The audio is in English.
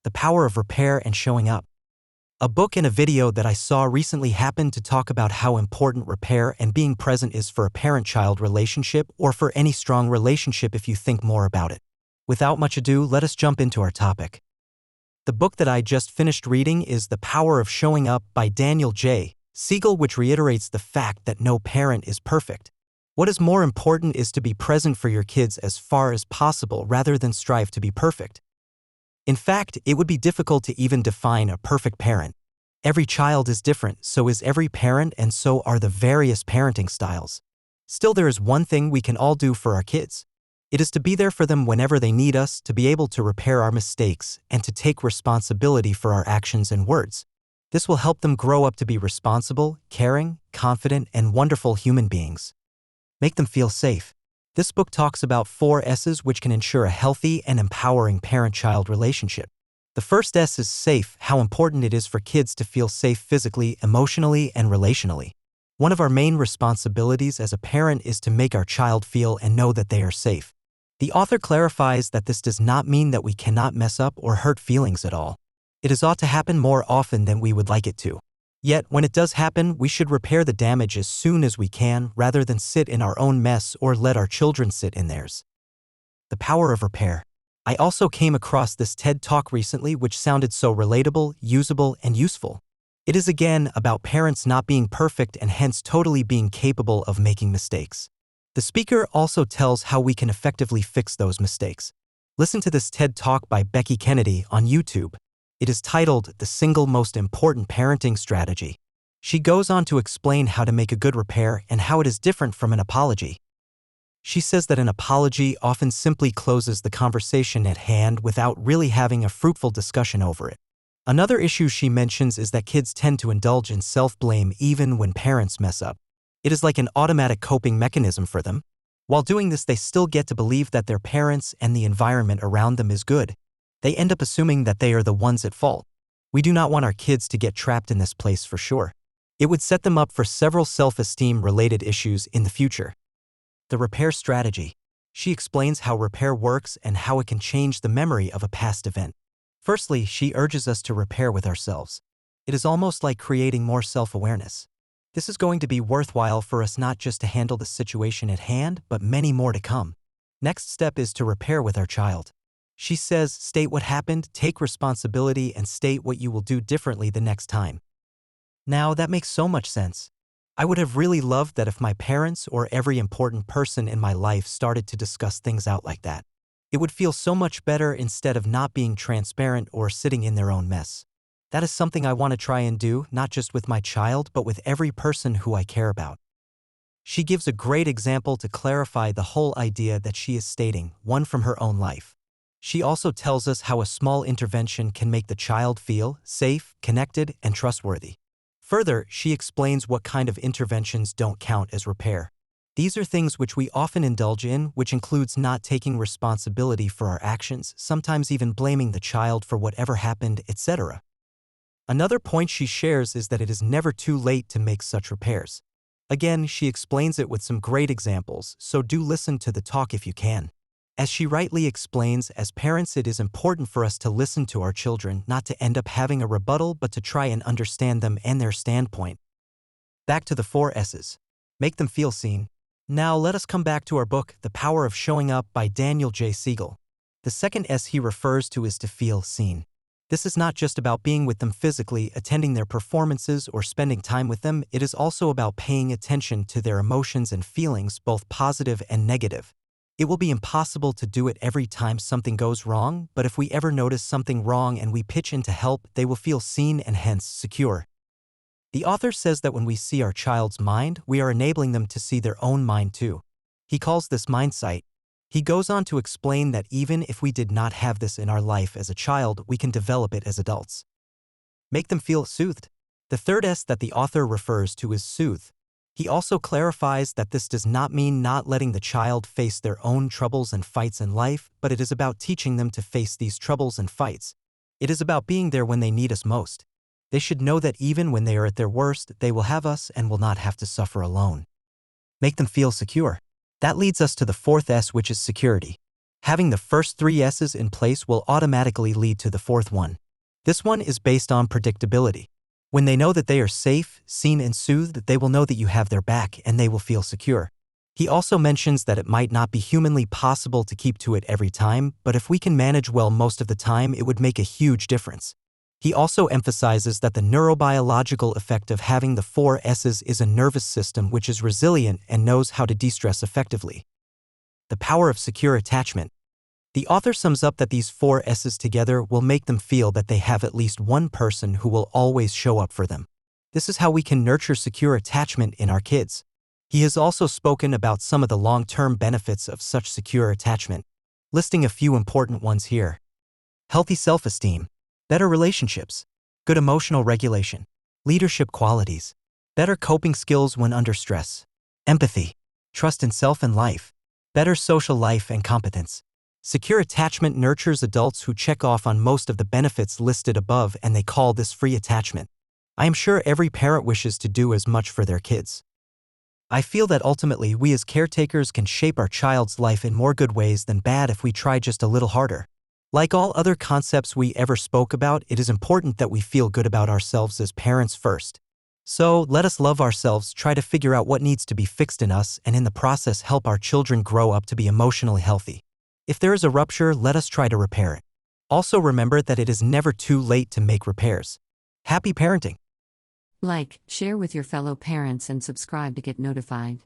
The Power of Repair and Showing Up. A book and a video that I saw recently happened to talk about how important repair and being present is for a parent-child relationship or for any strong relationship if you think more about it. Without much ado, let us jump into our topic. The book that I just finished reading is The Power of Showing Up by Daniel J. Siegel, which reiterates the fact that no parent is perfect. What is more important is to be present for your kids as far as possible rather than strive to be perfect. In fact, it would be difficult to even define a perfect parent. Every child is different, so is every parent, and so are the various parenting styles. Still, there is one thing we can all do for our kids. It is to be there for them whenever they need us, to be able to repair our mistakes, and to take responsibility for our actions and words. This will help them grow up to be responsible, caring, confident, and wonderful human beings. Make them feel safe. This book talks about 4 S's which can ensure a healthy and empowering parent-child relationship. The first S is safe, how important it is for kids to feel safe physically, emotionally, and relationally. One of our main responsibilities as a parent is to make our child feel and know that they are safe. The author clarifies that this does not mean that we cannot mess up or hurt feelings at all. It is ought to happen more often than we would like it to. Yet, when it does happen, we should repair the damage as soon as we can rather than sit in our own mess or let our children sit in theirs. The Power of Repair. I also came across this TED Talk recently which sounded so relatable, usable, and useful. It is again about parents not being perfect and hence totally being capable of making mistakes. The speaker also tells how we can effectively fix those mistakes. Listen to this TED Talk by Becky Kennedy on YouTube. It is titled The Single Most Important Parenting Strategy. She goes on to explain how to make a good repair and how it is different from an apology. She says that an apology often simply closes the conversation at hand without really having a fruitful discussion over it. Another issue she mentions is that kids tend to indulge in self-blame even when parents mess up. It is like an automatic coping mechanism for them. While doing this, they still get to believe that their parents and the environment around them is good. They end up assuming that they are the ones at fault. We do not want our kids to get trapped in this place for sure. It would set them up for several self-esteem related issues in the future. The Repair Strategy. She explains how repair works and how it can change the memory of a past event. Firstly, she urges us to repair with ourselves. It is almost like creating more self-awareness. This is going to be worthwhile for us not just to handle the situation at hand, but many more to come. Next step is to repair with our child. She says, state what happened, take responsibility, and state what you will do differently the next time. Now, that makes so much sense. I would have really loved that if my parents or every important person in my life started to discuss things out like that. It would feel so much better instead of not being transparent or sitting in their own mess. That is something I want to try and do, not just with my child, but with every person who I care about. She gives a great example to clarify the whole idea that she is stating, one from her own life. She also tells us how a small intervention can make the child feel safe, connected, and trustworthy. Further, she explains what kind of interventions don't count as repair. These are things which we often indulge in, which includes not taking responsibility for our actions, sometimes even blaming the child for whatever happened, etc. Another point she shares is that it is never too late to make such repairs. Again, she explains it with some great examples, so do listen to the talk if you can. As she rightly explains, as parents it is important for us to listen to our children, not to end up having a rebuttal but to try and understand them and their standpoint. Back to the 4 S's. Make them feel seen. Now let us come back to our book, The Power of Showing Up by Daniel J. Siegel. The second S he refers to is to feel seen. This is not just about being with them physically, attending their performances, or spending time with them. It is also about paying attention to their emotions and feelings, both positive and negative. It will be impossible to do it every time something goes wrong, but if we ever notice something wrong and we pitch in to help, they will feel seen and hence secure. The author says that when we see our child's mind, we are enabling them to see their own mind too. He calls this mindsight. He goes on to explain that even if we did not have this in our life as a child, we can develop it as adults. Make them feel soothed. The third S that the author refers to is soothe. He also clarifies that this does not mean not letting the child face their own troubles and fights in life, but it is about teaching them to face these troubles and fights. It is about being there when they need us most. They should know that even when they are at their worst, they will have us and will not have to suffer alone. Make them feel secure. That leads us to the 4th S, which is security. Having the first three S's in place will automatically lead to the fourth one. This one is based on predictability. When they know that they are safe, seen, and soothed, they will know that you have their back and they will feel secure. He also mentions that it might not be humanly possible to keep to it every time, but if we can manage well most of the time, it would make a huge difference. He also emphasizes that the neurobiological effect of having the four S's is a nervous system which is resilient and knows how to de-stress effectively. The power of secure attachment. The author sums up that these four S's together will make them feel that they have at least one person who will always show up for them. This is how we can nurture secure attachment in our kids. He has also spoken about some of the long-term benefits of such secure attachment, listing a few important ones here. Healthy self-esteem, better relationships, good emotional regulation, leadership qualities, better coping skills when under stress, empathy, trust in self and life, better social life and competence. Secure attachment nurtures adults who check off on most of the benefits listed above, and they call this free attachment. I am sure every parent wishes to do as much for their kids. I feel that ultimately we as caretakers can shape our child's life in more good ways than bad if we try just a little harder. Like all other concepts we ever spoke about, it is important that we feel good about ourselves as parents first. So, let us love ourselves, try to figure out what needs to be fixed in us, and in the process help our children grow up to be emotionally healthy. If there is a rupture, let us try to repair it. Also remember that it is never too late to make repairs. Happy parenting! Like, share with your fellow parents and subscribe to get notified.